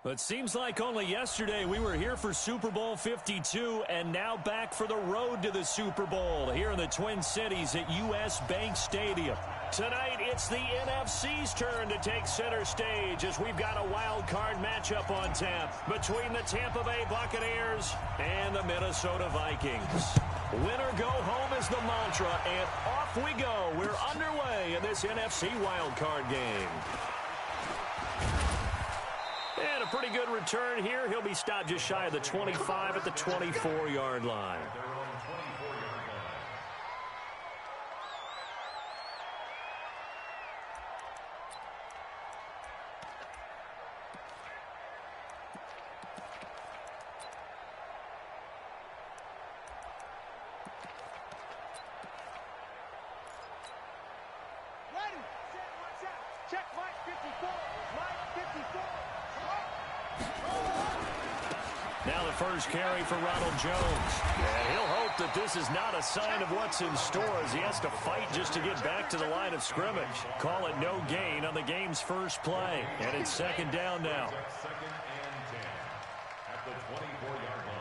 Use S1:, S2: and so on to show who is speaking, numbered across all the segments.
S1: But seems like only yesterday we were here for Super Bowl 52 and now back for the road to the Super Bowl here in the Twin Cities at U.S. Bank Stadium. Tonight, it's the NFC's turn to take center stage as we've got a wild card matchup on tap between the Tampa Bay Buccaneers and the Minnesota Vikings. Winner go home is the mantra, and off we go. We're underway in this NFC wild card game. And a pretty good return here. He'll be stopped just shy of the 25 at the 24-yard line.
S2: Check Mike 54. Mike 54.
S1: Now the first carry for Ronald Jones. And he'll hope that this is not a sign of what's in store as he has to fight just to get back to the line of scrimmage. Call it no gain on the game's first play. And it's second down now.
S3: Second and 10 at the 24-yard line.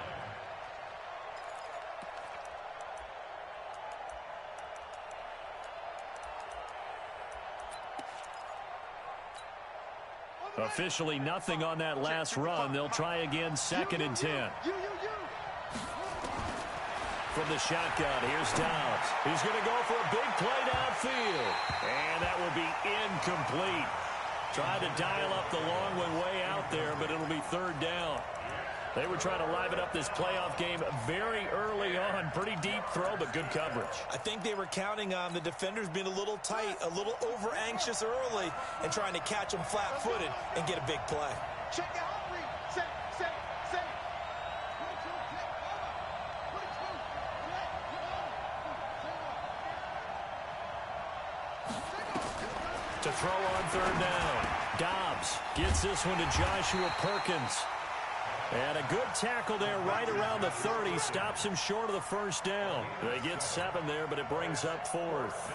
S1: Officially nothing on that last run. They'll try again second and 10. From the shotgun, here's Dobbs. He's going to go for a big play downfield. And that will be incomplete. Tried to dial up the long one way out there, but it'll be third down. They were trying to liven up this playoff game very early on. Pretty deep throw, but good coverage.
S4: I think they were counting on the defenders being a little tight, a little over-anxious early, and trying to catch them flat-footed and get a big play.
S2: Check it out, read. Set.
S1: To throw on third down. Dobbs gets this one to Joshua Perkins. And a good tackle there right around the 30. Stops him short of the first down. They get 7 there, but it brings up 4th.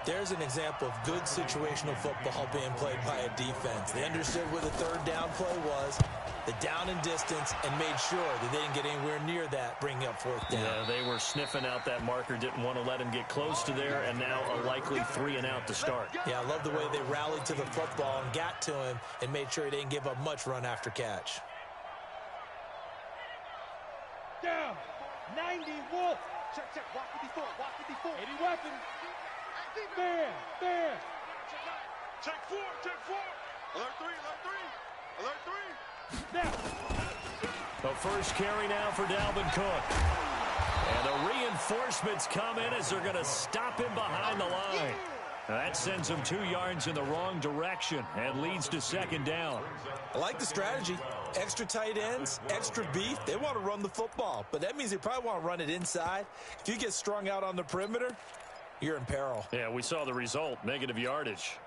S4: There's an example of good situational football being played by a defense. They understood where the third down play was, the down and distance, and made sure that they didn't get anywhere near that, bringing up 4th down.
S1: Yeah, they were sniffing out that marker, didn't want to let him get close to there, and now a likely 3 and out to start.
S4: Yeah, I love the way they rallied to the football and got to him and made sure he didn't give up much run after catch.
S2: Down. 90 Wolf. Check. Walk 54. 80 weapons. There. Check 4. Alert 3. Now.
S1: The first carry now for Dalvin Cook. And the reinforcements come in as they're going to stop him behind the line. That sends him 2 yards in the wrong direction and leads to second down.
S4: I like the strategy. Extra tight ends, extra beef. They want to run the football, but that means they probably want to run it inside. If you get strung out on the perimeter, you're in peril.
S1: Yeah, we saw the result, negative yardage.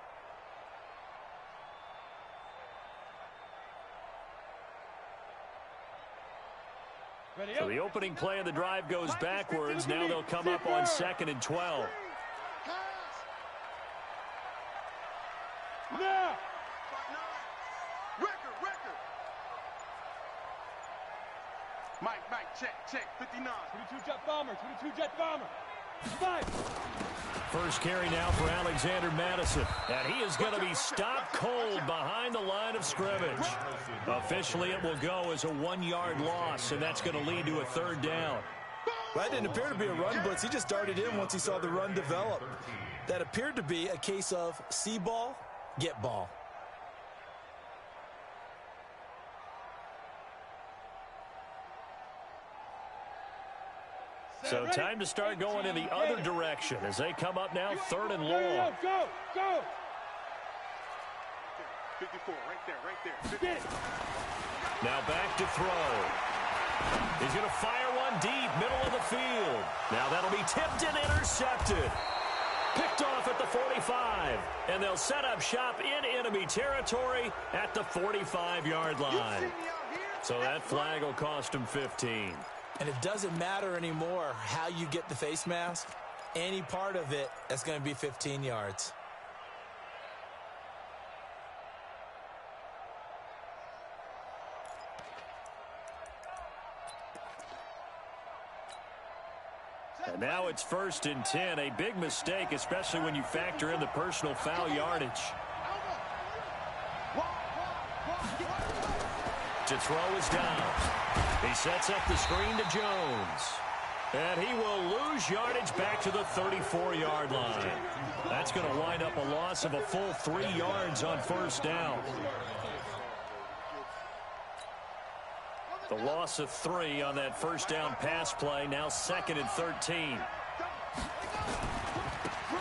S1: So the opening play of the drive goes backwards. Now they'll come up on second and 12.
S2: Now. Mike, check, 59. 22 jet bomber. 5.
S1: First carry now for Alexander Madison. And he is going to be stopped cold behind the line of scrimmage. Officially, it will go as a 1-yard loss, and that's going to lead to a third down.
S4: Well, that didn't appear to be a run blitz. He just darted in once he saw the run develop. That appeared to be a case of see ball, get ball.
S1: So time to start going in the other direction as they come up now third and long.
S2: Go. 54, right there.
S1: Now back to throw. He's going to fire one deep, middle of the field. Now that'll be tipped and intercepted. Picked off at the 45. And they'll set up shop in enemy territory at the 45-yard line. So that flag will cost him 15.
S4: And it doesn't matter anymore how you get the face mask. Any part of it, that's going to be 15 yards.
S1: And now it's 1st and 10. A big mistake, especially when you factor in the personal foul yardage. To throw is down. He sets up the screen to Jones. And he will lose yardage back to the 34-yard line. That's going to wind up a loss of a full 3 yards on 1st down. The loss of 3 on that 1st down pass play. Now 2nd and 13.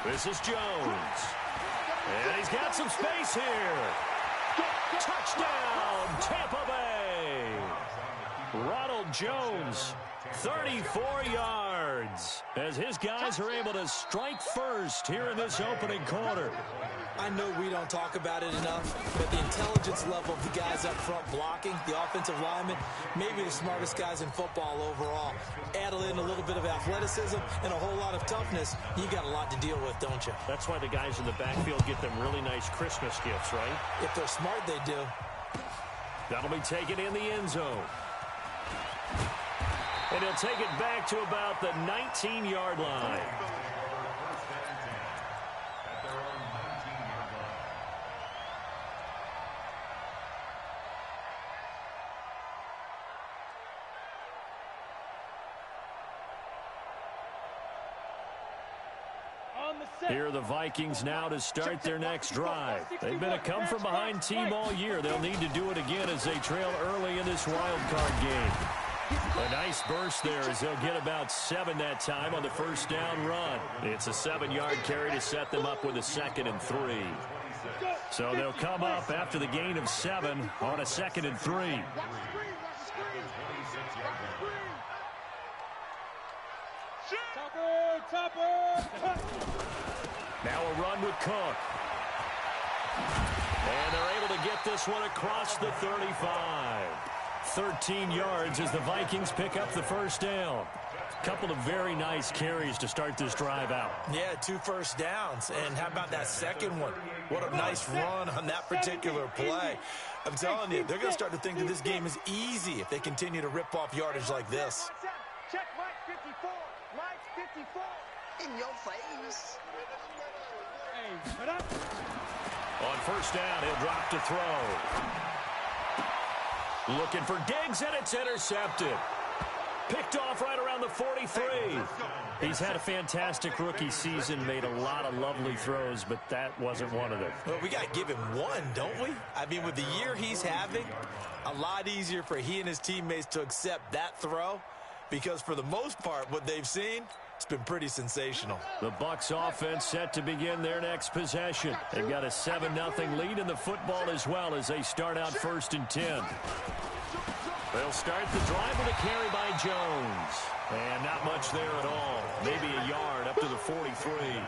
S1: This is Jones. And he's got some space here. Touchdown, Tampa Bay. Ronald Jones, 34 yards, as his guys are able to strike first here in this opening quarter.
S4: I know we don't talk about it enough, but the intelligence level of the guys up front blocking, the offensive linemen, maybe the smartest guys in football overall. Add in a little bit of athleticism and a whole lot of toughness, you got a lot to deal with, don't you?
S1: That's why the guys in the backfield get them really nice Christmas gifts, right?
S4: If they're smart, they do.
S1: That'll be taken in the end zone. And he'll take it back to about the 19-yard line. Here are the Vikings now to start their next drive. They've been a come-from-behind team all year. They'll need to do it again as they trail early in this wild card game. A nice burst there as they'll get about 7 that time on the 1st down run. It's a 7-yard carry to set them up with a 2nd and 3. So they'll come up after the gain of 7 on a 2nd and 3. Now a run with Cook. And they're able to get this one across the 35. 13 yards as the Vikings pick up the 1st down. Couple of very nice carries to start this drive out.
S4: Yeah, 2 first downs. And how about that second one? What a nice run on that particular play. I'm telling you, they're going to start to think that this game is easy if they continue to rip off yardage like this.
S5: Check Mike 54. Mike 54. In your face.
S1: On 1st down, he'll drop to throw. Looking for Diggs, and it's intercepted. Picked off right around the 43. He's had a fantastic rookie season, made a lot of lovely throws, but that wasn't one of them.
S4: Well, we got to give him one, don't we? I mean, with the year he's having, a lot easier for he and his teammates to accept that throw, because for the most part, what they've seen, it's been pretty sensational.
S1: The Bucks offense set to begin their next possession. They've got a 7-0 lead in the football as well as they start out 1st and 10. They'll start the drive with a carry by Jones. And not much there at all. Maybe a yard up to the 43.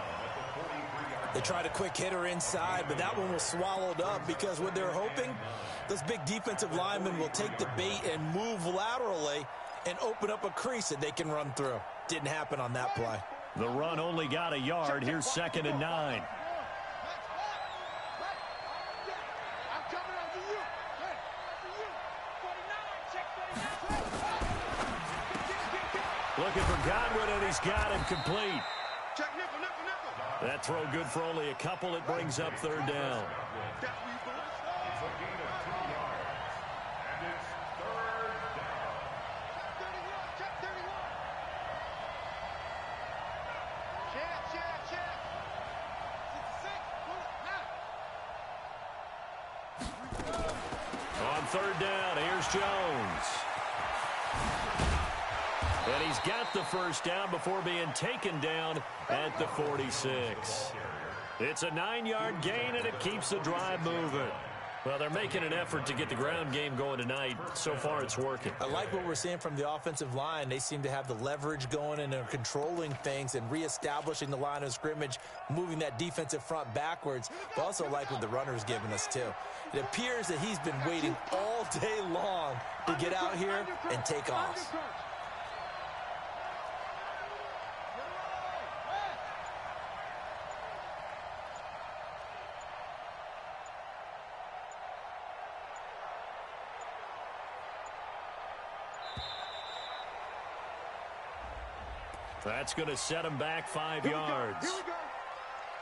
S4: They tried a quick hitter inside, but that one was swallowed up because what they're hoping, those big defensive linemen will take the bait and move laterally and open up a crease that they can run through. Didn't happen on that play.
S1: The run only got a yard. Here's 2nd and 9. Looking for Godwin, and he's got him complete. That throw good for only a couple. It brings up 3rd down. On 3rd down, here's Jones. And he's got the 1st down before being taken down at the 46. It's a 9-yard gain, and it keeps the drive moving. Well, they're making an effort to get the ground game going tonight. So far, it's working.
S4: I like what we're seeing from the offensive line. They seem to have the leverage going, and they're controlling things and reestablishing the line of scrimmage, moving that defensive front backwards. But also like what the runner's giving us, too. It appears that he's been waiting all day long to get out here and take off.
S1: That's going to set him back 5 yards.
S2: Here we go.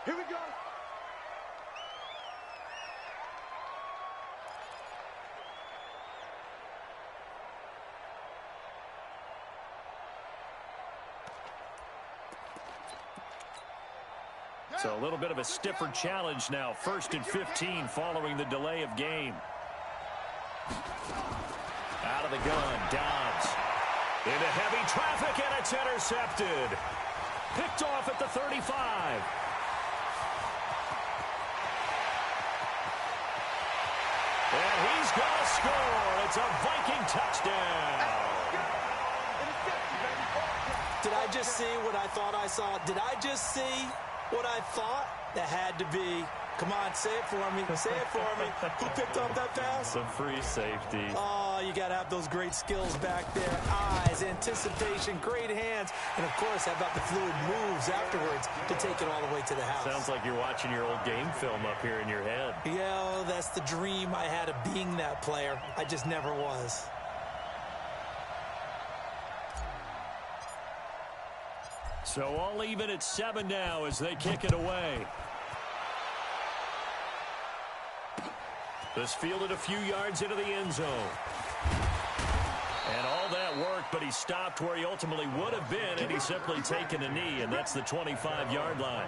S2: Here we go.
S1: So a little bit of a stiffer challenge now. 1st and 15 following the delay of game. Out of the gun, Dobbs. Into heavy traffic, and it's intercepted. Picked off at the 35. And he's going to score. It's a Viking touchdown.
S4: Did I just see what I thought I saw? Did I just see what I thought? That had to be. Come on, say it for me. Say it for me. Who picked up that pass?
S1: Some free safety.
S4: Oh, you got to have those great skills back there. Eyes, anticipation, great hands. And, of course, how about the fluid moves afterwards to take it all the way to the house?
S1: Sounds like you're watching your old game film up here in your head.
S4: Yeah, that's the dream I had of being that player. I just never was.
S1: So all even at 7 now as they kick it away. This fielded a few yards into the end zone. And all that work, but he stopped where he ultimately would have been, and he's simply taken a knee, and that's the 25-yard line.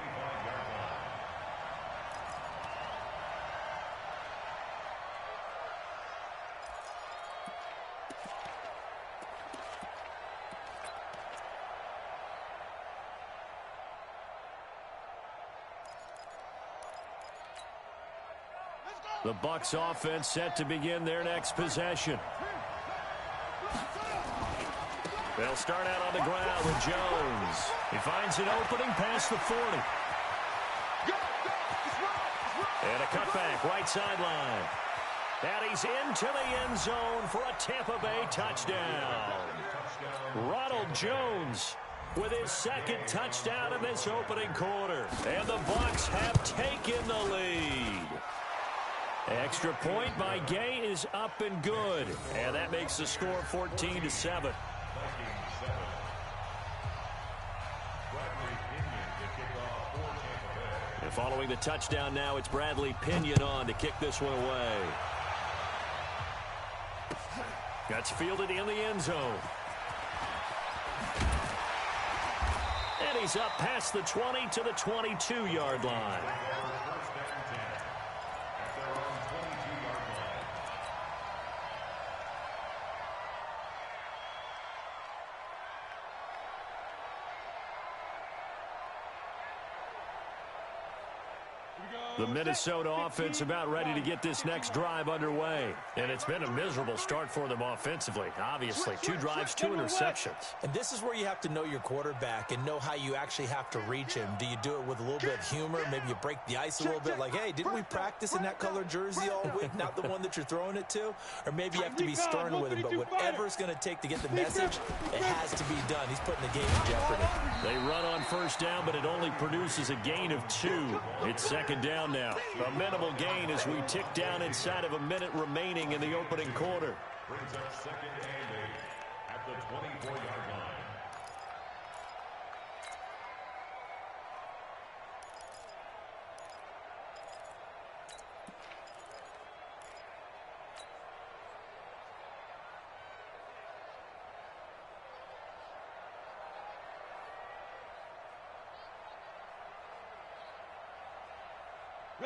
S1: The Bucks offense set to begin their next possession. They'll start out on the ground with Jones. He finds an opening past the 40. And a cutback, right sideline. And he's into the end zone for a Tampa Bay touchdown. Ronald Jones with his 2nd touchdown in this opening quarter. And the Bucks have taken the lead. Extra point by Gay is up and good. And that makes the score 14-7. And following the touchdown now, it's Bradley Pinion on to kick this one away. That's fielded in the end zone. And he's up past the 20 to the 22-yard line. The Minnesota offense about ready to get this next drive underway. And it's been a miserable start for them offensively. Obviously, 2 drives, 2 interceptions.
S4: And this is where you have to know your quarterback and know how you actually have to reach him. Do you do it with a little bit of humor? Maybe you break the ice a little bit like, hey, didn't we practice in that color jersey all week? Not the one that you're throwing it to? Or maybe you have to be stern with him. But whatever it's going to take to get the message, it has to be done. He's putting the game in jeopardy.
S1: They run on 1st down, but it only produces a gain of 2. It's 2nd down now. A minimal gain as we tick down inside of a minute remaining in the opening quarter.
S3: Brings up 2nd and 8 at the 24-yard line.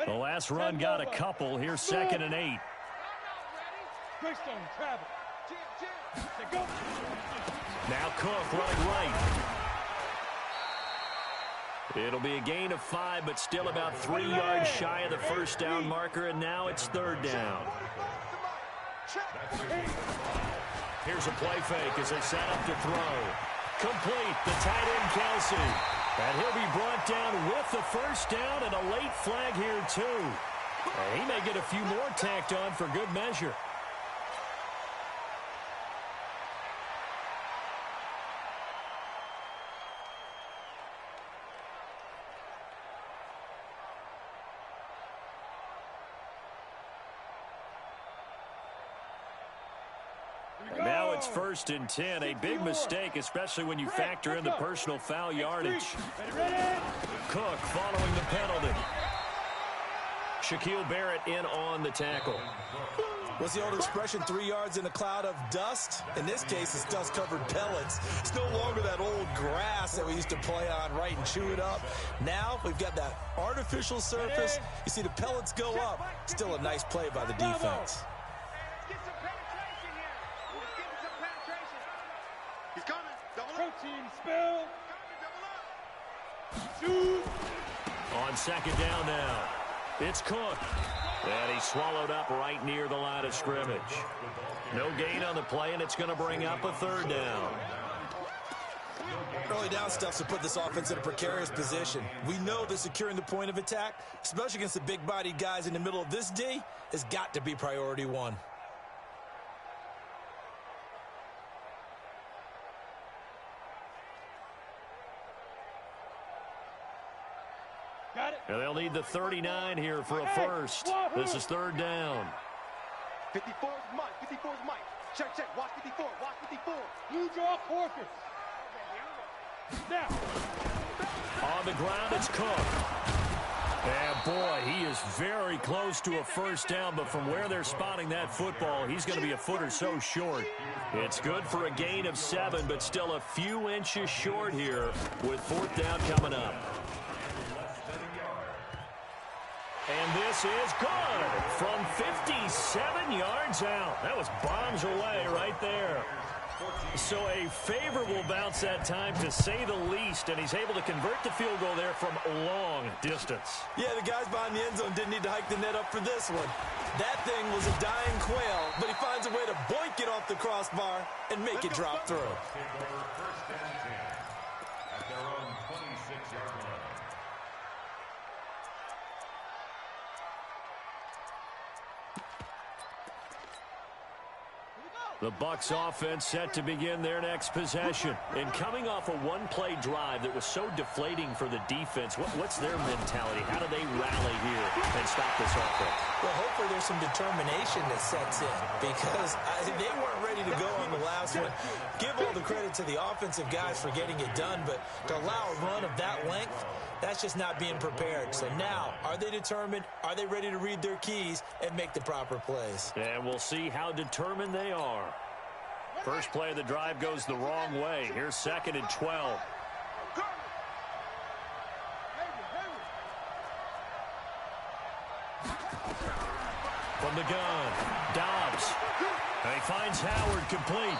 S1: The last run got a couple. Here's 2nd and 8.
S2: Greystone, travel. Go.
S1: Now Cook running right. It'll be a gain of 5, but still about 3 yards shy of the 1st down marker, and now it's 3rd down. Here's a play fake as they set up to throw. Complete, the tight end Kelsey. And he'll be brought down with the 1st down and a late flag here, too. And he may get a few more tacked on for good measure. it's 1st and 10. A big mistake, especially when you factor in the personal foul yardage. Cook following the penalty. Shaquille Barrett in on the tackle.
S4: What's the old expression, 3 yards in a cloud of dust? In this case, it's dust-covered pellets. It's no longer that old grass that we used to play on, right, and chew it up. Now we've got that artificial surface. You see the pellets go up. Still a nice play by the defense.
S5: Get some penetration here. Let's get some penetration. He's coming. Double up.
S2: Protein spill.
S5: Double up.
S2: Shoot.
S1: On 2nd down now, it's Cook. And he swallowed up right near the line of scrimmage. No gain on the play, and it's going to bring up a 3rd down.
S4: Early down stuff to put this offense in a precarious position. We know that securing the point of attack, especially against the big-bodied guys in the middle of this D, has got to be priority 1.
S2: Got it.
S1: And they'll need the 39 here for a first. This is 3rd down.
S5: 54 is Mike. 54 is Mike. Check, check. Watch 54. Watch 54.
S2: You draw Porkers. Now.
S1: On the ground, it's Cook. And, boy, he is very close to a first down, but from where they're spotting that football, he's going to be a foot or so short. It's good for a gain of 7, but still a few inches short here with 4th down coming up. And this is good from 57 yards out. That was bombs away right there. So a favorable bounce that time, to say the least, and he's able to convert the field goal there from a long distance.
S4: Yeah, the guys behind the end zone didn't need to hike the net up for this one. That thing was a dying quail, but he finds a way to boink it off the crossbar and make it drop through.
S3: Take over 1st and 10 at their own 26-yard line.
S1: The Bucks offense set to begin their next possession. And coming off a one-play drive that was so deflating for the defense, what's their mentality? How do they rally here and stop this offense?
S4: Well, hopefully there's some determination that sets in, because they weren't ready to go on the last one. Give all the credit to the offensive guys for getting it done, but to allow a run of that length, that's just not being prepared. So now, are they determined? Are they ready to read their keys and make the proper plays?
S1: And we'll see how determined they are. First play of the drive goes the wrong way. Here's 2nd and 12. From the gun, Dobbs. And he finds Howard complete.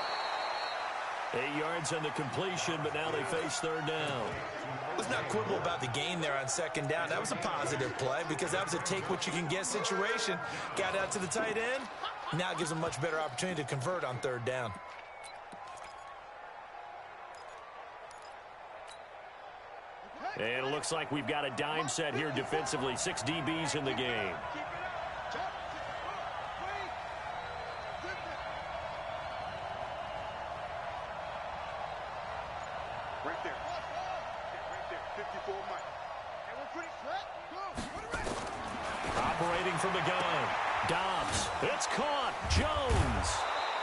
S1: 8 yards on the completion, but now they face 3rd down.
S4: Let's not quibble about the gain there on 2nd down. That was a positive play because that was a take-what-you-can-get situation. Got out to the tight end. Now it gives them a much better opportunity to convert on 3rd down.
S1: And it looks like we've got a dime set here defensively. 6 DBs in the game.
S5: Right there. Right there. 54 Mike. And we're pretty set.
S1: Operating from the gun. Dobbs. It's caught. Jones.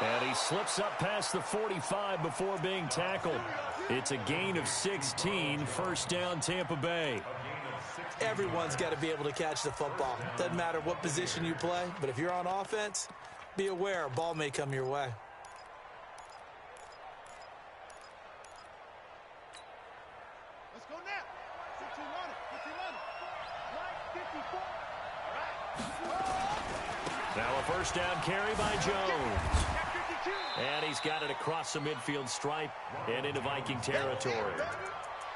S1: And he slips up past the 45 before being tackled. It's a gain of 16. 1st down, Tampa Bay.
S4: Everyone's got to be able to catch the football. Doesn't matter what position you play, but if you're on offense, be aware a ball may come your way.
S5: Let's go now. 15 on it. 15 on it. Right, 54. All right.
S1: Now a 1st down carry by Jones. And he's got it across the midfield stripe and into Viking territory.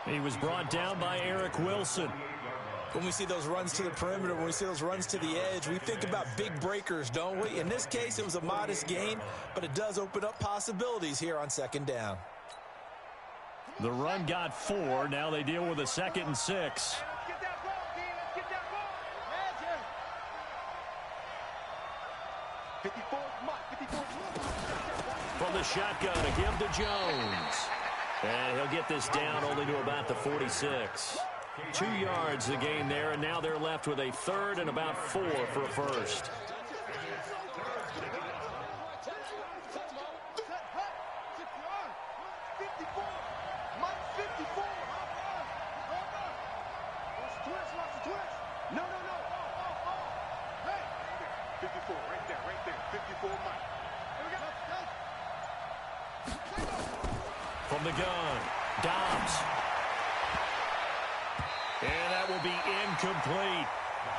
S1: He was brought down by Eric Wilson.
S4: When we see those runs to the perimeter, when we see those runs to the edge, we think about big breakers, don't we? In this case, it was a modest gain, but it does open up possibilities here on 2nd down.
S1: The run got 4. Now they deal with a 2nd and 6.
S5: Let's get that ball, D. Let's get that ball. Magic. 54 Mike. 54
S1: From the shotgun, a give to Jones. And he'll get this down only to about the 46. 2 yards the gain there, and now they're left with a 3rd and about 4 for a first.
S5: 54. Mike 54. Watch the twist, watch the twist. No. Hey. 54, right there. 54, Mike. Here we go.
S1: From the gun, Dobbs. And that will be incomplete.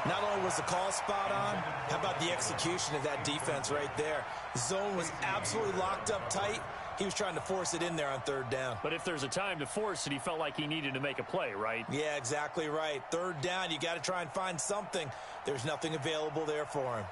S4: Not only was the call spot on, how about the execution of that defense right there? The zone was absolutely locked up tight. He was trying to force it in there on third down.
S1: But if there's a time to force it, he felt like he needed to make a play, right?
S4: Yeah, exactly right. Third down, you got to try and find something. There's nothing available there for him.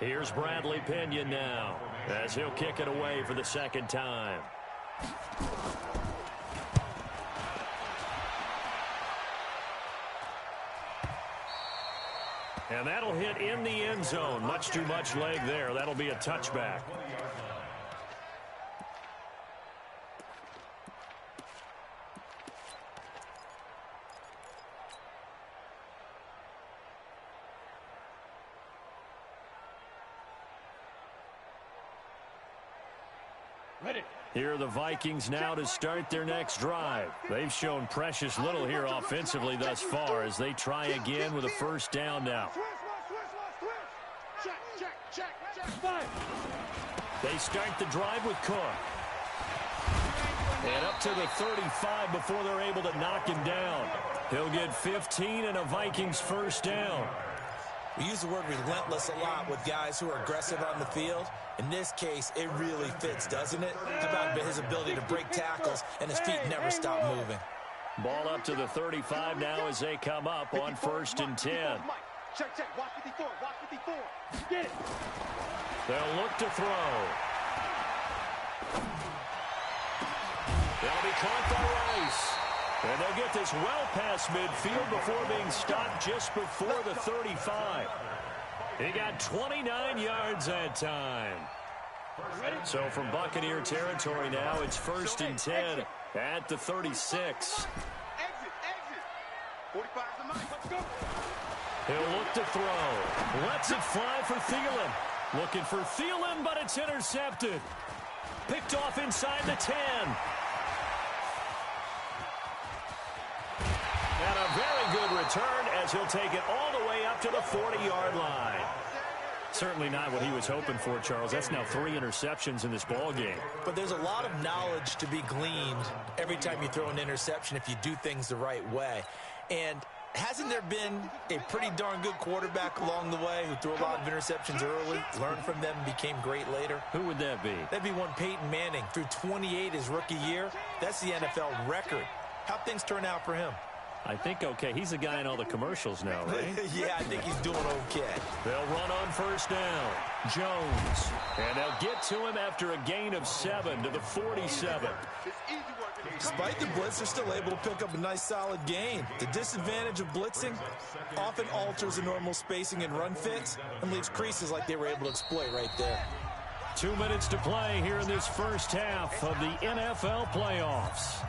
S1: Here's Bradley Pinion now, as he'll kick it away for the second time. And that'll hit in the end zone. Much too much leg there. That'll be a touchback. Here are the Vikings now to start their next drive. They've shown precious little here offensively thus far as they try again with a first down now. They start the drive with Cook. And up to the 35 before they're able to knock him down. He'll get 15 and a Vikings first down.
S4: We use the word relentless a lot with guys who are aggressive on the field. In this case, it really fits, doesn't it? How about his ability to break tackles and his feet never stop moving?
S1: Ball up to the 35 now as they come up on first and 10.
S5: Check. Watch 54. Watch 54. Get it.
S1: They'll look to throw. They'll be caught by Rice. And they'll get this well past midfield before being stopped just before the 35. He got 29 yards that time. So from Buccaneer territory now, it's first and 10 at the 36.
S5: Exit. 45's the mic. Let's go.
S1: He'll look to throw. Lets it fly for Thielen. Looking for Thielen, but it's intercepted. Picked off inside the 10. And a very good return as he'll take it all the way up to the 40-yard line. Certainly not what he was hoping for, Charles. That's now 3 interceptions in this ball game.
S4: But there's a lot of knowledge to be gleaned every time you throw an interception if you do things the right way. And hasn't there been a pretty darn good quarterback along the way who threw a lot of interceptions early, learned from them, and became great later?
S1: Who would that be?
S4: That'd be one Peyton Manning. Threw 28 his rookie year. That's the NFL record. How'd things turn out for him?
S1: I think okay. He's the guy in all the commercials now, right?
S4: Yeah, I think he's doing okay.
S1: They'll run on first down. Jones. And they'll get to him after a gain of 7 to the 47.
S4: Despite the blitz, they're still able to pick up a nice solid gain. The disadvantage of blitzing often alters the normal spacing and run fits and leaves creases like they were able to exploit right there.
S1: 2 minutes to play here in this first half of the NFL playoffs.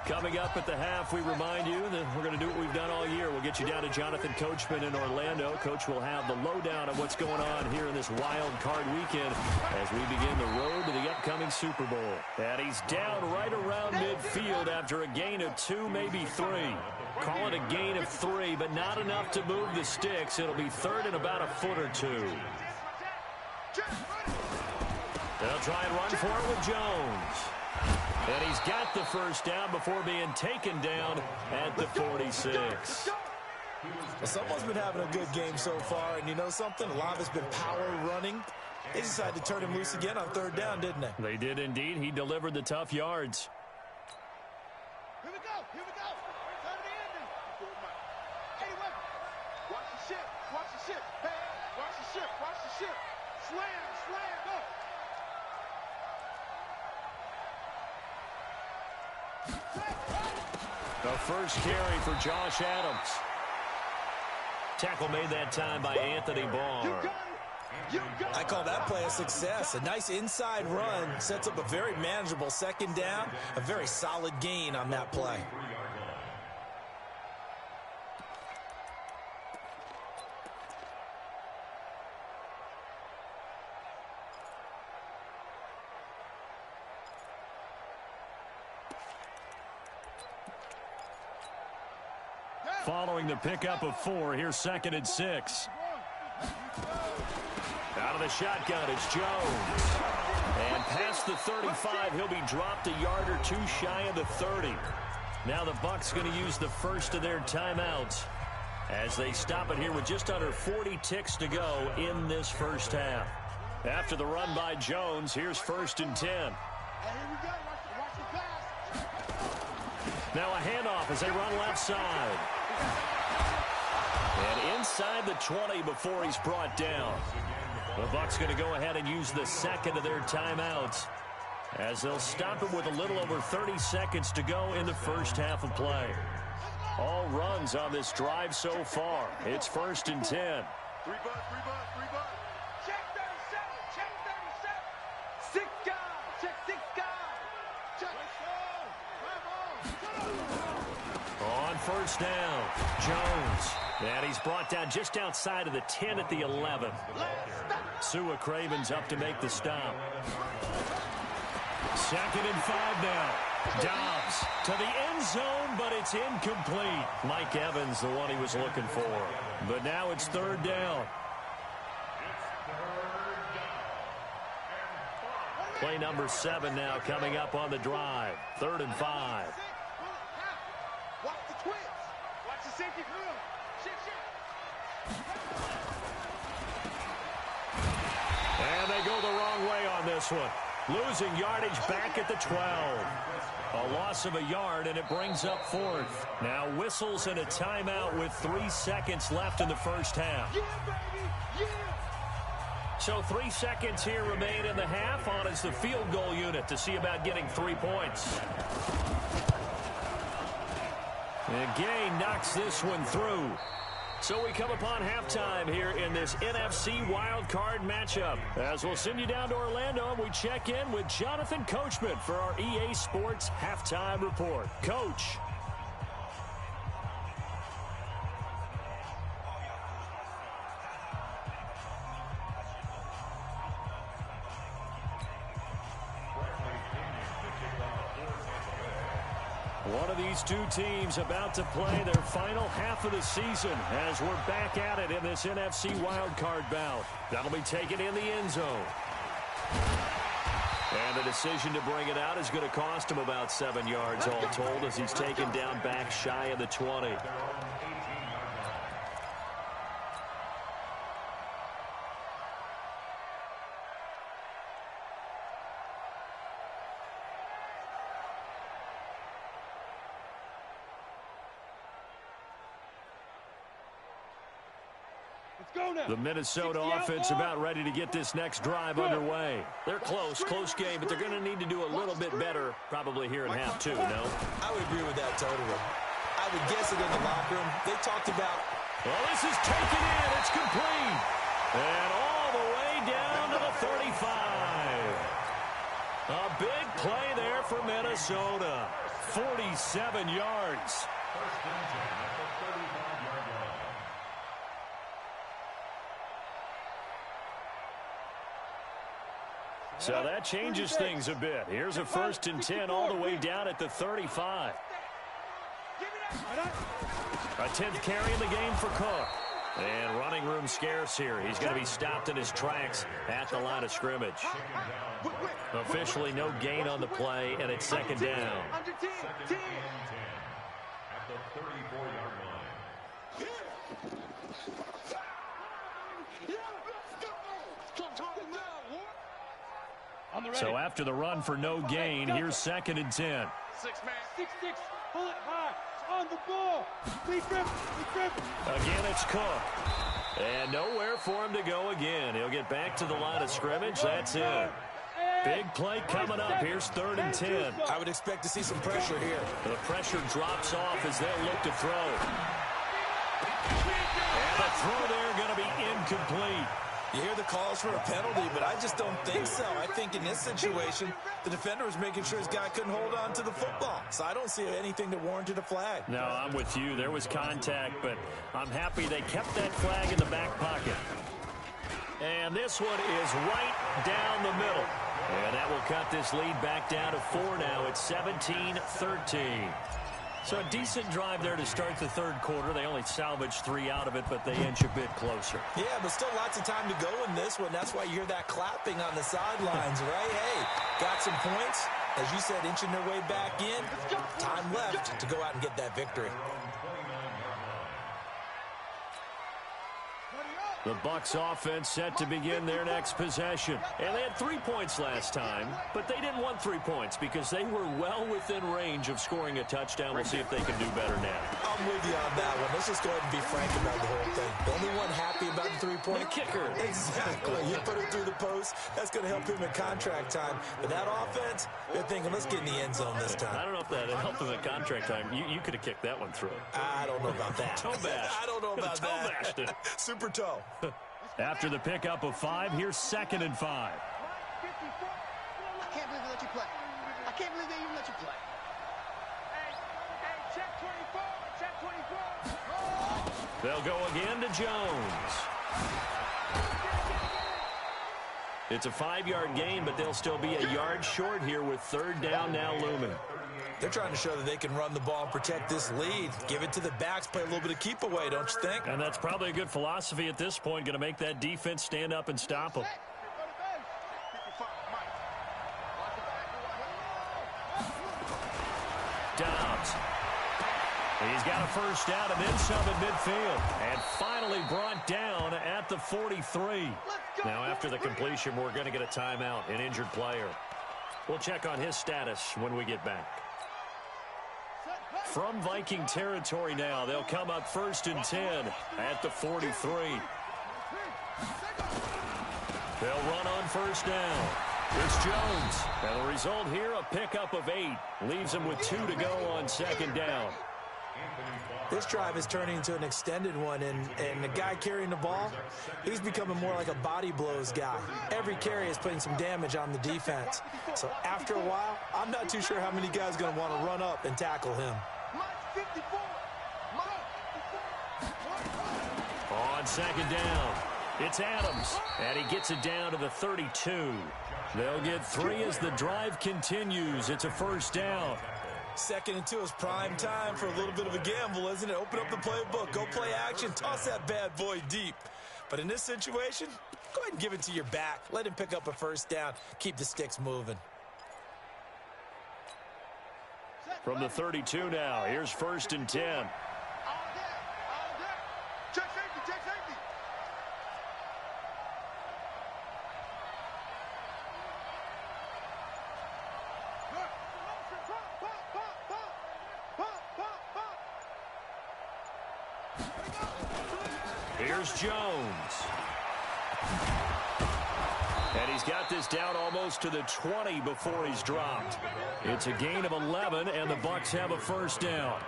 S1: Coming up at the half, we remind you that we're going to do what we've done all year. We'll get you down to Jonathan Coachman in Orlando. Coach will have the lowdown of what's going on here in this wild card weekend as we begin the road to the upcoming Super Bowl. And he's down right around midfield after a gain of 2, maybe 3. Call it a gain of 3, but not enough to move the sticks. It'll be third and about a foot or 2. They'll try and run for it with Jones. And he's got the first down before being taken down at the 46.
S4: Well, someone's been having a good game so far, and you know something? A lot of it's been power running. They decided to turn him loose again on third down, didn't they?
S1: They did indeed. He delivered the tough yards.
S5: Here we go. Time to end it. 81. Watch the ship. Hey, watch the ship. Slam, go.
S1: The first carry for Josh Adams. Tackle made that time by Anthony Barr.
S4: I call that play a success. A nice inside run sets up a very manageable second down. A very solid gain on that play.
S1: following the pickup of 4. Here's 2nd and 6. Out of the shotgun, it's Jones. And past the 35, he'll be dropped a yard or 2 shy of the 30. Now the Bucks going to use the first of their timeouts as they stop it here with just under 40 ticks to go in this first half. After the run by Jones, here's 1st and 10.
S5: Hey, here we go. Watch the pass.
S1: Now a handoff as they run left side. And inside the 20 before he's brought down. The Bucks going to go ahead and use the second of their timeouts as they'll stop it with a little over 30 seconds to go in the first half of play. All runs on this drive so far. It's 1st and 10.
S5: 3 bucks. Check 37. 6 guys. Check 6 guys. Check.
S1: On first down, Jones. And he's brought down just outside of the 10 at the 11. Sua Craven's up to make the stop. 2nd and 5 now. Dobbs to the end zone, but it's incomplete. Mike Evans, the one he was looking for. But now it's 3rd down. Play number 7 now coming up on the drive. 3rd and 5.
S5: Watch the twins. Watch the safety.
S1: And they go the wrong way on this one. Losing yardage back at the 12. A loss of a yard, and it brings up 4th. Now whistles and a timeout with 3 seconds left in the first half.
S5: Yeah, baby. Yeah.
S1: So 3 seconds here remain in the half on as the field goal unit to see about getting 3 points. And Gay knocks this one through. So we come upon halftime here in this NFC wildcard matchup. As we'll send you down to Orlando, and we check in with Jonathan Coachman for our EA Sports Halftime Report. Coach. One of these two teams about to play their final half of the season as we're back at it in this NFC wildcard bout. That'll be taken in the end zone. And the decision to bring it out is going to cost him about 7 yards all told as he's taken down back shy of the 20. The Minnesota offense about ready to get this next drive underway. They're close game, but they're going to need to do a little bit better probably here in half 2, no?
S4: I would agree with that totally. I would guess it in the locker room. They talked about...
S1: Well, this is taken in. It's complete. And all the way down to the 35. A big play there for Minnesota. 47 yards. So that changes things a bit. Here's a 1st and 10 all the way down at the 35. A 10th carry in the game for Cook. And running room scarce here. He's going to be stopped in his tracks at the line of scrimmage. Officially no gain on the play, and it's 2nd down.
S3: At the 34-yard line.
S1: So after the run for no gain, here's 2nd and 10.
S5: 6 man.
S2: 6-6. Pull it high. On the ball. Be grip.
S1: Again, it's Cook. And nowhere for him to go again. He'll get back to the line of scrimmage. That's it. Big play coming up. Here's 3rd and 10.
S4: I would expect to see some pressure here.
S1: The pressure drops off as they'll look to throw. And the throw there going to be incomplete.
S4: You hear the calls for a penalty, but I just don't think so. I think in this situation, the defender was making sure his guy couldn't hold on to the football. So I don't see anything that warranted a flag.
S1: No, I'm with you. There was contact, but I'm happy they kept that flag in the back pocket. And this one is right down the middle. And that will cut this lead back down to 4 now. It's 17-13. So a decent drive there to start the third quarter. They only salvaged 3 out of it, but they inch a bit closer.
S4: Yeah, but still lots of time to go in this one. That's why you hear that clapping on the sidelines, right? Hey, got some points. As you said, inching their way back in. Time left to go out and get that victory.
S1: The Bucks offense set to begin their next possession. And they had 3 points last time, but they didn't want 3 points because they were well within range of scoring a touchdown. We'll see if they can do better now.
S4: I'm with you on that one. Let's just go ahead and be frank about the whole thing. The only one happy about the 3-point.
S1: The kicker.
S4: Exactly. You put it through the post. That's going to help him in contract time. But that offense, they're thinking, let's get in the end zone this time.
S1: I don't know if that helped him in contract time. You could have kicked that one through.
S4: I don't know about that.
S1: Toe bash.
S4: I don't know about
S1: toe
S4: that.
S1: Bashed it.
S4: Super toe.
S1: After the pickup of 5, here's 2nd and 5.
S5: I can't believe they let you play. I can't believe they even let you play. Hey, check 24, check 24.
S1: They'll go again to Jones. It's a 5-yard gain, but they'll still be a yard short here with 3rd down now looming.
S4: They're trying to show that they can run the ball and protect this lead. Give it to the backs, play a little bit of keep away, don't you think?
S1: And that's probably a good philosophy at this point, going to make that defense stand up and stop them. Downs. He's got a 1st down and then some at midfield. And finally brought down at the 43. Now after the completion, we're going to get a timeout, an injured player. We'll check on his status when we get back. From Viking territory now, they'll come up 1st and 10 at the 43. They'll run on 1st down. It's Jones. And the result here, a pickup of 8. Leaves him with 2 to go on 2nd down.
S4: This drive is turning into an extended one, and the guy carrying the ball, he's becoming more like a body blows guy. Every carry is putting some damage on the defense. So after a while, I'm not too sure how many guys are going to want to run up and tackle him.
S1: On 2nd down, it's Adams, and he gets it down to the 32. They'll get 3 as the drive continues. It's a 1st down.
S4: 2nd and 2 is prime time for a little bit of a gamble, isn't it? Open up the playbook, go play action, toss that bad boy deep. But in this situation, go ahead and give it to your back. Let him pick up a 1st down. Keep the sticks moving.
S1: From the 32 now, here's 1st and 10.
S5: Check safety, check safety.
S1: Here's Jones. And he's got this down almost to the 20 before he's dropped. It's a gain of 11, and the Bucks have a 1st down.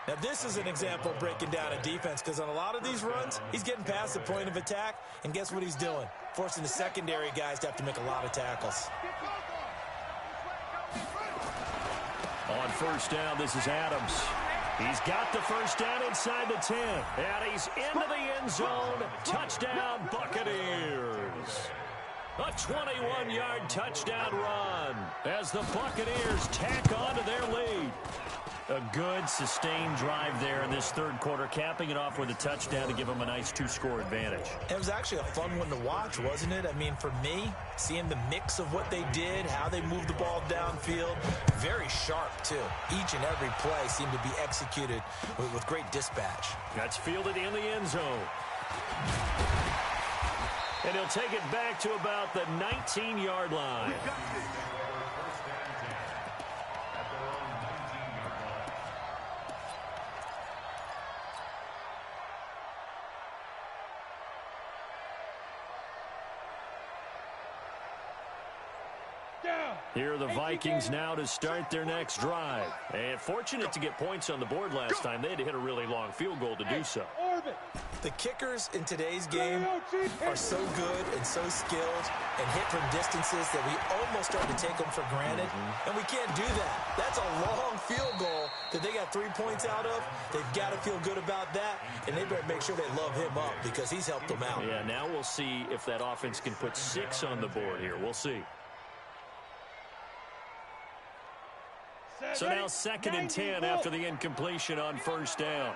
S4: Now, this is an example of breaking down a defense, because on a lot of these runs, he's getting past the point of attack, and guess what he's doing? Forcing the secondary guys to have to make a lot of tackles.
S1: On 1st down, this is Adams. He's got the 1st down inside the 10. And he's into the end zone. Touchdown, Buccaneers. A 21-yard touchdown run as the Buccaneers tack on to their lead. A good, sustained drive there in this 3rd quarter, capping it off with a touchdown to give them a nice 2-score advantage.
S4: It was actually a fun one to watch, wasn't it? I mean, for me, seeing the mix of what they did, how they moved the ball downfield, very sharp, too. Each and every play seemed to be executed with great dispatch.
S1: That's fielded in the end zone. And he'll take it back to about the 19-yard line. Here are the Vikings now to start their next drive. And fortunate to get points on the board last time. They had to hit a really long field goal to do so.
S4: The kickers in today's game are so good and so skilled and hit from distances that we almost start to take them for granted. And we can't do that. That's a long field goal that they got 3 points out of. They've got to feel good about that. And they better make sure they love him up because he's helped them out.
S1: Yeah, now we'll see if that offense can put 6 on the board here. We'll see. So now 2nd and 10 after the incompletion on first down.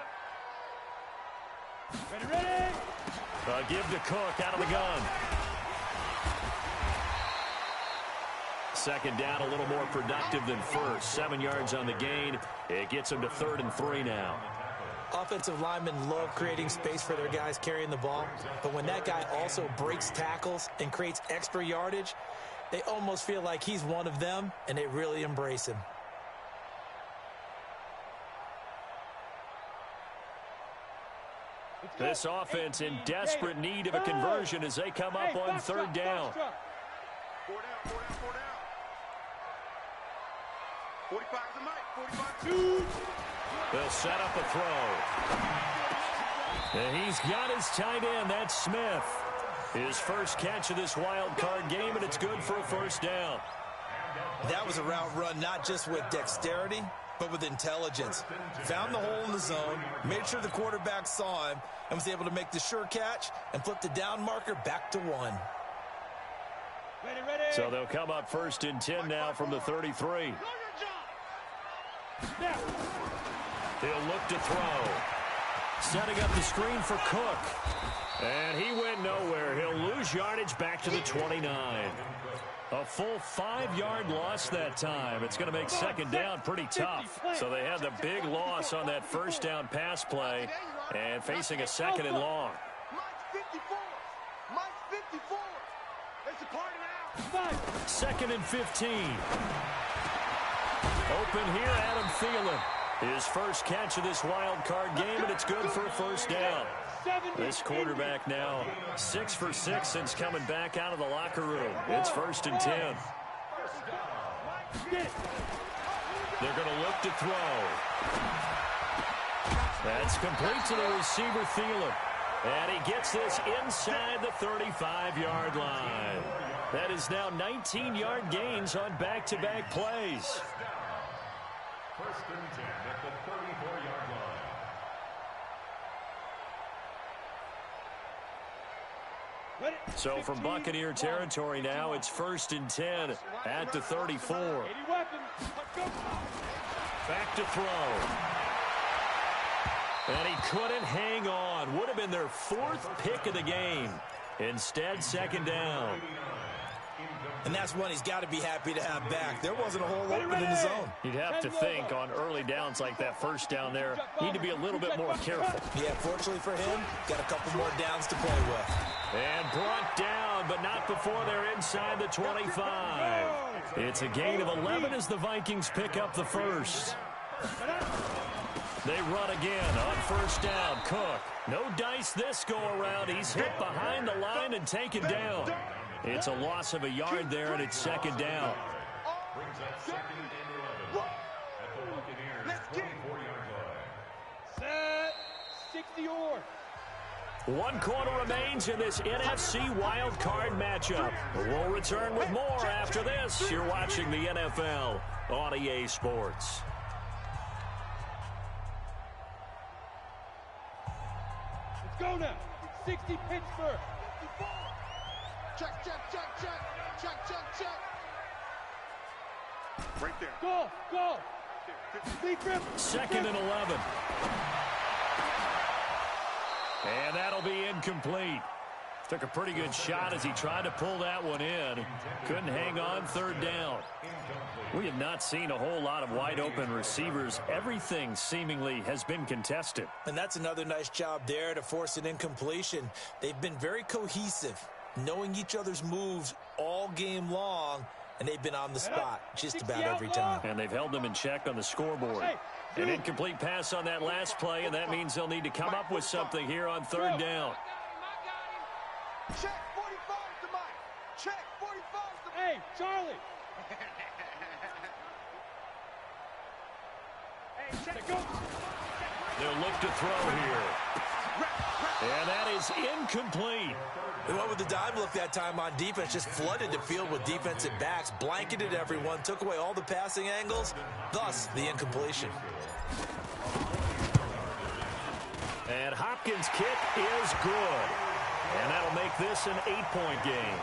S2: Ready.
S1: Give to Cook out of the gun. 2nd down, a little more productive than first. 7 yards on the gain. It gets them to 3rd and 3 now.
S4: Offensive linemen love creating space for their guys carrying the ball, but when that guy also breaks tackles and creates extra yardage, they almost feel like he's one of them, and they really embrace him.
S1: This offense in desperate need of a conversion as they come up on 3rd down.
S5: 4 down. 45 is the mic. 45.
S1: They'll set up a throw. And he's got his tight end. That's Smith. His first catch of this wild card game, and it's good for a 1st down.
S4: That was a route run not just with dexterity, but with intelligence. Found the hole in the zone, made sure the quarterback saw him, and was able to make the sure catch and flip the down marker back to 1.
S2: Ready.
S1: So they'll come up 1st and 10 now from the 33.
S2: Now.
S1: He'll look to throw. Setting up the screen for Cook. And he went nowhere. He'll lose yardage back to the 29. A full 5-yard loss that time. It's going to make 2nd down pretty tough. So they had the big loss on that 1st down pass play and facing a 2nd and long.
S5: Mike's 54. Mike's 54. It's a party now.
S1: 2nd and 15. Open here, Adam Thielen. His first catch of this wild card game, and it's good for a 1st down. This quarterback now 6 for 6 since coming back out of the locker room. It's 1st and 10. They're going to look to throw. That's complete to the receiver, Thielen. And he gets this inside the 35-yard line. That is now 19-yard gains on back-to-back plays.
S3: 1st and 10 at the 34-yard line.
S1: So from Buccaneer territory now, it's 1st and 10 at the 34. Back to throw. And he couldn't hang on. Would have been their 4th pick of the game. Instead, 2nd down.
S4: And that's one he's got to be happy to have back. There wasn't a hole open in the zone.
S1: You'd have to think on early downs like that 1st down there, need to be a little bit more careful.
S4: Yeah, fortunately for him, got a couple more downs to play with.
S1: And brought down, but not before they're inside the 25. It's a gain of 11 as the Vikings pick up the 1st. They run again on 1st down. Cook. No dice this go-around. He's hit behind the line and taken down. It's a loss of a yard there, and it's 2nd down.
S3: Brings up 2nd and 11 at the Buccaneers 24-yard line.
S2: Set. 60-yard.
S1: 1 quarter remains in this NFC wild card matchup. We'll return with more after this. You're watching the NFL on EA Sports.
S2: Let's go now. 60 Pittsburgh.
S5: Check. Right there.
S2: Go. Deep rip.
S1: 2nd and 11. And that'll be incomplete. Took a pretty good shot as he tried to pull that one in. Couldn't hang on 3rd down. We have not seen a whole lot of wide open receivers. Everything seemingly has been contested.
S4: And that's another nice job there to force an incompletion. They've been very cohesive, knowing each other's moves all game long, and they've been on the spot just about every time.
S1: And they've held them in check on the scoreboard. An incomplete pass on that last play, and that means they'll need to come up with something here on 3rd down.
S5: Check 45 to Mike. Check 45 to Mike.
S2: Hey, Charlie.
S1: They'll look to throw here. And that is incomplete.
S4: They went with the dime look that time on defense, just flooded the field with defensive backs, blanketed everyone, took away all the passing angles, thus the incompletion.
S1: And Hopkins' kick is good. And that'll make this an 8-point game.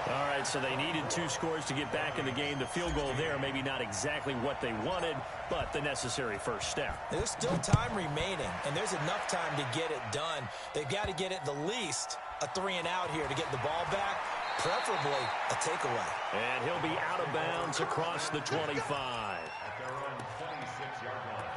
S1: All right, so they needed 2 scores to get back in the game. The field goal there, maybe not exactly what they wanted, but the necessary first step.
S4: There's still time remaining, and there's enough time to get it done. They've got to get at the least a 3-and-out here to get the ball back, preferably a takeaway.
S1: And he'll be out of bounds across the 25.
S3: At their own 26-yard line.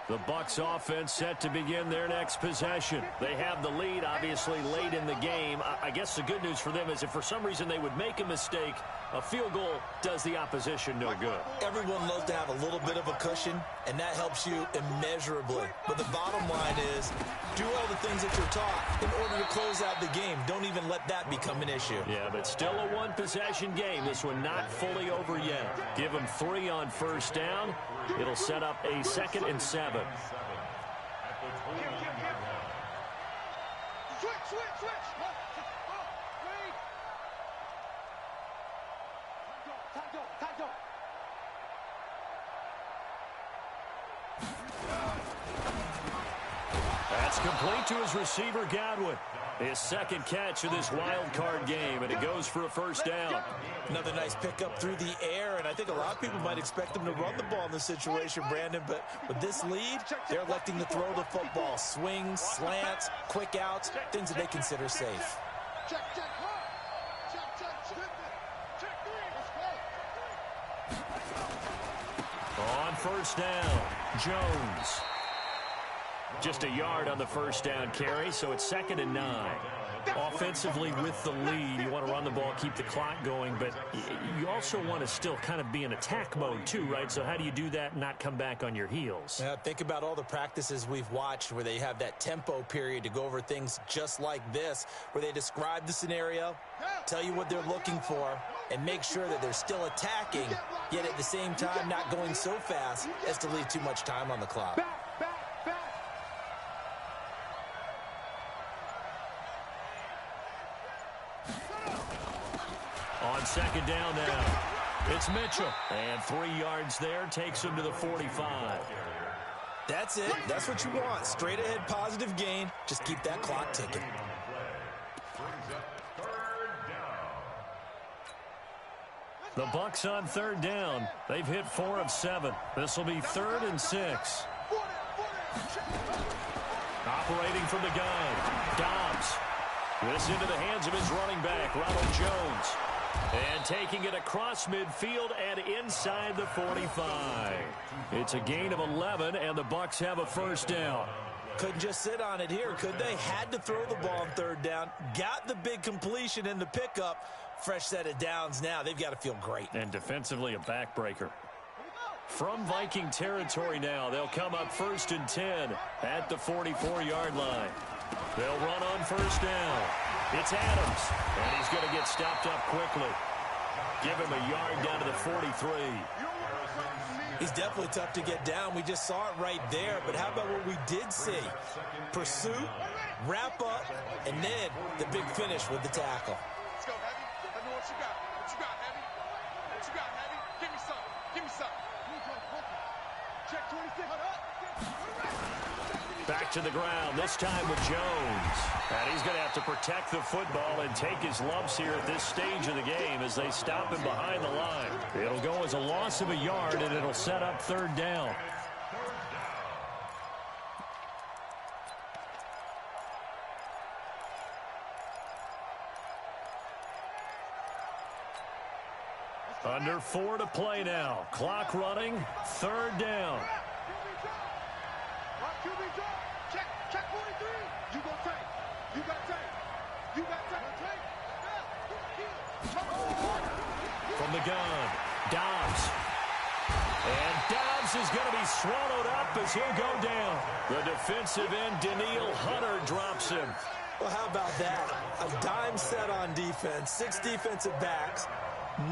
S1: The Bucks offense set to begin their next possession. They have the lead, obviously, late in the game. I guess the good news for them is if for some reason they would make a mistake, a field goal does the opposition no good.
S4: Everyone loves to have a little bit of a cushion, and that helps you immeasurably. But the bottom line is, do all the things that you're taught in order to close out the game. Don't even let that become an issue.
S1: Yeah, but still a one-possession game. This one not fully over yet. Give them 3 on first down. It'll set up a 2nd and 7.
S5: Switch.
S1: That's complete to his receiver, Godwin. His 2nd catch of this wild card game, and it goes for a first down.
S4: Another nice pickup through the air, and I think a lot of people might expect them to run the ball in this situation, Brandon, but with this lead, they're electing to throw the football. Swings, slants, quick outs, things that they consider safe.
S5: Check.
S1: On first down, Jones. Just a yard on the first down carry, so it's 2nd and 9. Offensively with the lead, you want to run the ball, keep the clock going, but you also want to still kind of be in attack mode too, right? So how do you do that and not come back on your heels?
S4: Yeah, think about all the practices we've watched where they have that tempo period to go over things just like this, where they describe the scenario, tell you what they're looking for, and make sure that they're still attacking, yet at the same time not going so fast as to leave too much time on the clock.
S1: On 2nd down now, it's Mitchell. And 3 yards there takes him to the 45.
S4: That's it. That's what you want. Straight ahead positive gain. Just keep that clock ticking.
S1: The Bucks on 3rd down. They've hit 4 of 7. This will be 3rd and 6. Operating from the gun, Dobbs. This into the hands of his running back, Ronald Jones. And taking it across midfield and inside the 45. It's a gain of 11, and the Bucks have a first down.
S4: Couldn't just sit on it here, could they? Had to throw the ball on 3rd down. Got the big completion in the pickup. Fresh set of downs now. They've got to feel great.
S1: And defensively, a backbreaker. From Viking territory now, they'll come up 1st and 10 at the 44-yard line. They'll run on first down. It's Adams, and he's going to get stopped up quickly. Give him a yard down to the 43.
S4: He's definitely tough to get down. We just saw it right there, but how about what we did see? Pursuit, wrap up, and then the big finish with the tackle.
S5: Let's go, Heavy. Let me know what you got. What you got, Heavy? What you got, Heavy? Give me some. Give me some. Check 26.
S1: Back to the ground, this time with Jones. And he's going to have to protect the football and take his lumps here at this stage of the game as they stop him behind the line. It'll go as a loss of a yard, and it'll set up 3rd down. Under 4 to play now. Clock running, 3rd down.
S5: Check 43. You go tight. You got tight. You got tight.
S1: From the gun, Dobbs. And Dobbs is going to be swallowed up as he'll go down. The defensive end, Daniil Hunter, drops him.
S4: Well, how about that? A dime set on defense, 6 defensive backs.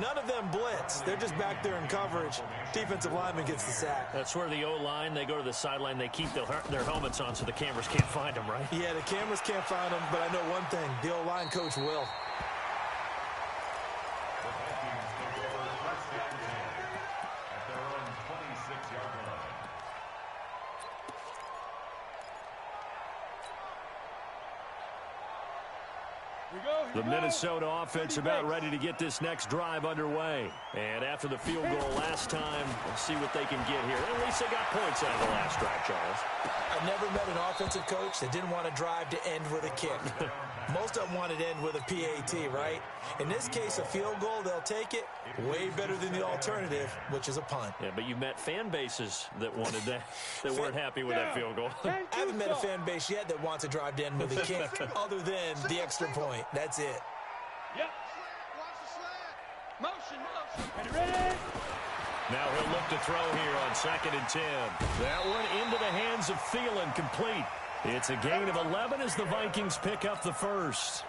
S4: None of them blitz. They're just back there in coverage. Defensive lineman gets the sack.
S1: That's where the O-line, they go to the sideline, they keep their helmets on so the cameras can't find them, right?
S4: Yeah, the cameras can't find them, but I know one thing. The O-line coach will.
S1: The Minnesota offense about ready to get this next drive underway. And after the field goal last time, we'll see what they can get here. At least they got points out of the last drive, Charles.
S4: I never met an offensive coach that didn't want to drive to end with a kick. Most of them wanted to end with a PAT, right? In this case, a field goal, they'll take it. Way better than the alternative, which is a punt.
S1: Yeah, but you've met fan bases that wanted that, that weren't happy with that field goal.
S4: I haven't met a fan base yet that wants to drive to end with a kick other than the extra point. That's it.
S2: Yep. Motion, motion. Ready?
S1: Now he'll look to throw here on 2nd and 10. That one into the hands of Thielen, complete. It's a gain of 11 as the Vikings pick up the first.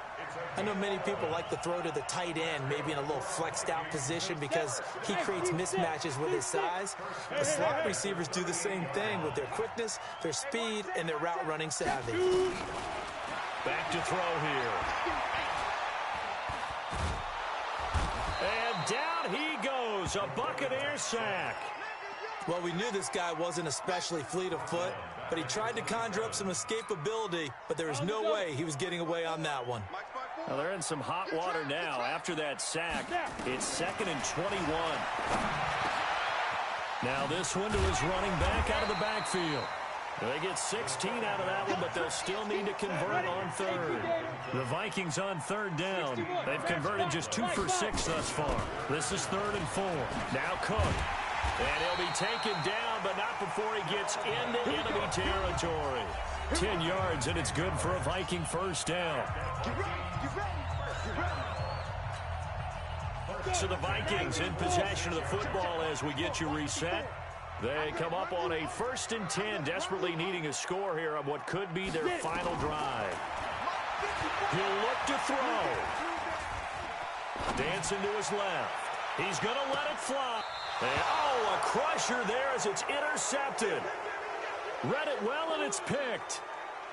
S4: I know many people like to throw to the tight end, maybe in a little flexed out position because he creates mismatches with his size. But slot receivers do the same thing with their quickness, their speed, and their route running savvy.
S1: Back to throw here. And down he goes, a Buccaneer sack.
S4: Well, we knew this guy wasn't especially fleet of foot, but he tried to conjure up some escapability, but there was no way he was getting away on that one.
S1: Well, they're in some hot water now. After that sack, it's 2nd and 21. Now this one to his running back out of the backfield. They get 16 out of that one, but they'll still need to convert on third. The Vikings on 3rd down. They've converted just 2 for 6 thus far. This is 3rd and 4. Now Cook. And he'll be taken down, but not before he gets into enemy territory. 10 yards, and it's good for a Viking first down. So the Vikings in possession of the football as we get you reset. They come up on a 1st and 10, desperately needing a score here on what could be their final drive. He'll look to throw. Dancing to his left. He's going to let it fly. And, oh, a crusher there as it's intercepted. Read it well, and it's picked.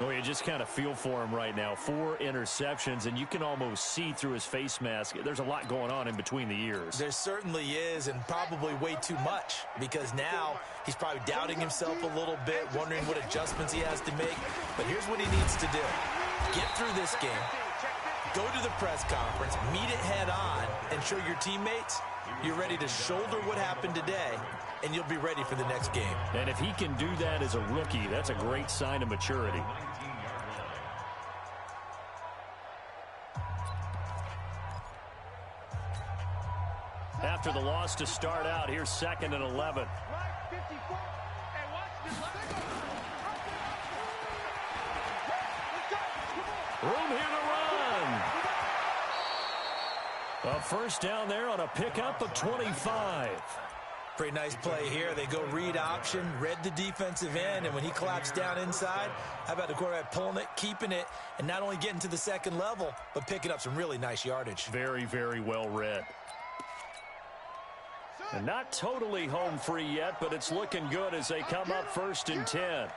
S1: Oh, you just kind of feel for him right now. 4 interceptions, and you can almost see through his face mask. There's a lot going on in between the ears.
S4: There certainly is, and probably way too much, because now he's probably doubting himself a little bit, wondering what adjustments he has to make. But here's what he needs to do. Get through this game, go to the press conference, meet it head on, and show your teammates you're ready to shoulder what happened today, and you'll be ready for the next game.
S1: And if he can do that as a rookie, that's a great sign of maturity. After the loss to start out, here's 2nd and 11. Room here to run. A first down there on a pickup of 25.
S4: Pretty nice play here. They go read option, read the defensive end, and when he collapsed down inside, how about the quarterback pulling it, keeping it, and not only getting to the 2nd level, but picking up some really nice yardage.
S1: Very, very well read. And not totally home free yet, but it's looking good as they come up 1st and 10.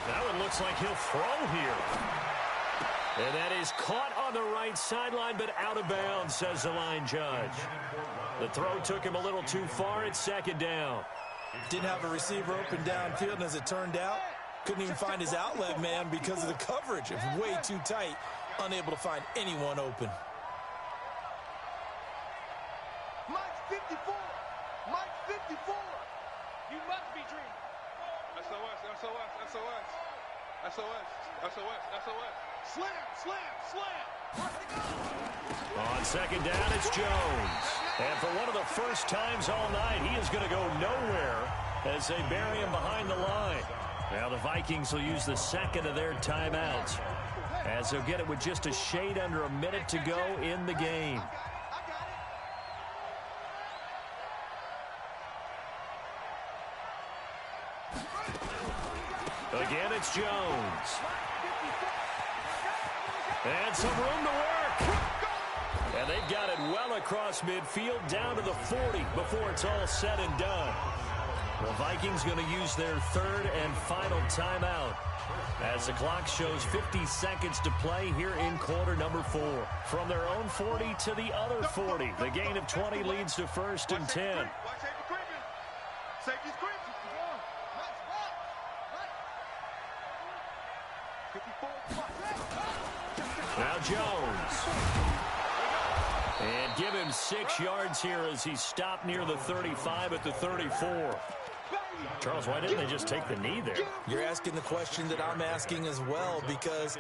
S1: That one looks like he'll throw here. And that is caught on the right sideline, but out of bounds, says the line judge. The throw took him a little too far. It's 2nd down.
S4: Didn't have a receiver open downfield, and as it turned out, couldn't even find his outlet man because of the coverage. It was way too tight, unable to find anyone open.
S5: Mike's 54. Mike's 54.
S2: You must be dreaming.
S5: SOS, SOS, SOS. SOS, SOS, SOS. Slam, slam, slam.
S1: On 2nd down, it's Jones. And for one of the first times all night, he is going to go nowhere as they bury him behind the line. Now the Vikings will use the 2nd of their timeouts. as they'll get it with just a shade under a minute to go in the game. Again, it's Jones. And some room to work. And they've got it well across midfield down to the 40 before it's all said and done. The Vikings going to use their third and final timeout as the clock shows 50 seconds to play here in quarter number 4. From their own 40 to the other 40. The gain of 20 leads to 1st and 10. Now Jones. And give him 6 yards here as he stopped near the 35 at the 34. Charles, why didn't they just take the knee there?
S4: You're asking the question that I'm asking as well, because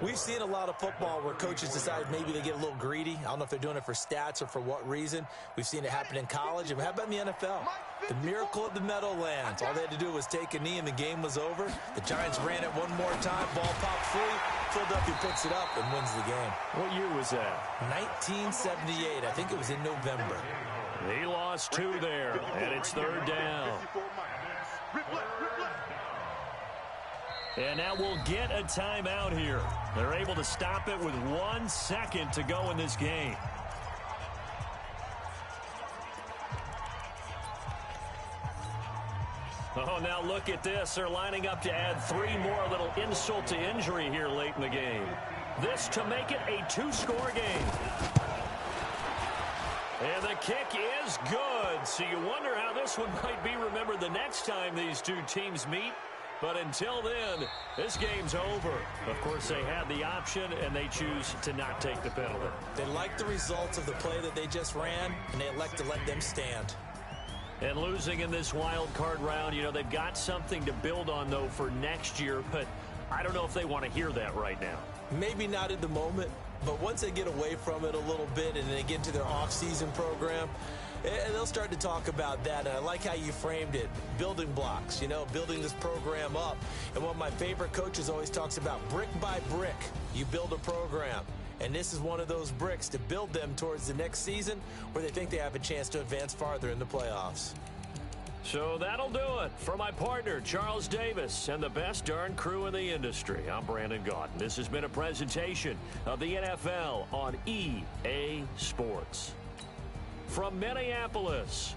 S4: we've seen a lot of football where coaches decide maybe they get a little greedy. I don't know if they're doing it for stats or for what reason. We've seen it happen in college. And how about in the NFL? The miracle of the Meadowlands. All they had to do was take a knee and the game was over. The Giants ran it one more time. Ball popped free. Philadelphia puts it up and wins the game.
S1: What year was that?
S4: 1978. I think it was in November.
S1: He lost 2 there, and it's 3rd down. And now we'll get a timeout here. They're able to stop it with 1 second to go in this game. Oh, now look at this. They're lining up to add 3 more, a little insult to injury here late in the game. This to make it a 2-score game. And the kick is good. So you wonder how this one might be remembered the next time these two teams meet. But until then, this game's over. Of course, they had the option, and they choose to not take the penalty.
S4: They like the results of the play that they just ran, and they elect to let them stand.
S1: And losing in this wild card round, you know, they've got something to build on, though, for next year. But I don't know if they want to hear that right now.
S4: Maybe not in the moment, but once they get away from it a little bit and they get into their off-season program, they'll start to talk about that. And I like how you framed it. Building blocks, you know, building this program up. And one of my favorite coaches always talks about brick by brick, you build a program. And this is one of those bricks to build them towards the next season where they think they have a chance to advance farther in the playoffs.
S1: So that'll do it for my partner, Charles Davis, and the best darn crew in the industry. I'm Brandon Gaudin. This has been a presentation of the NFL on EA Sports. From Minneapolis,